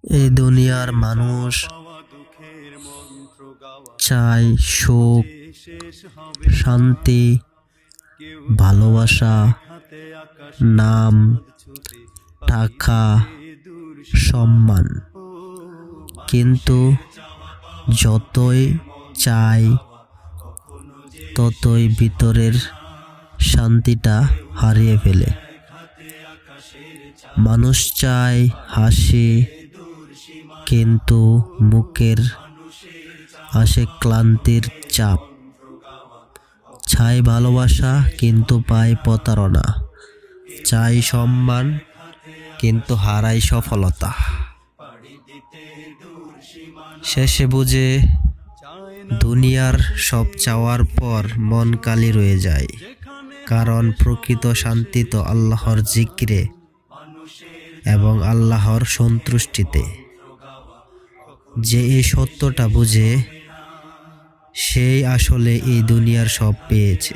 এই দুনিয়ার মানুষ চায় সুখ, শান্তি, ভালোবাসা, নাম, টাকা, সম্মান। কিন্তু যতই চায় ততই ভিতরের শান্তিটা হারিয়ে ফেলে। মানুষ চায় হাসি, কিন্তু মুখের আসে ক্লান্তির চাপ। চায় ভালোবাসা, কিন্তু পায় প্রতারণা। চায় সম্মান, কিন্তু হারায় সফলতা। শেষে বুঝে দুনিয়ার সব চাওয়ার পর মন খালি রয়ে যায়, কারণ প্রকৃত শান্তি তো আল্লাহর জিক্রে এবং আল্লাহর সন্তুষ্টিতে। যে এই সত্যটা বুঝে, সেই আসলে এই দুনিয়ার সব পেয়েছে।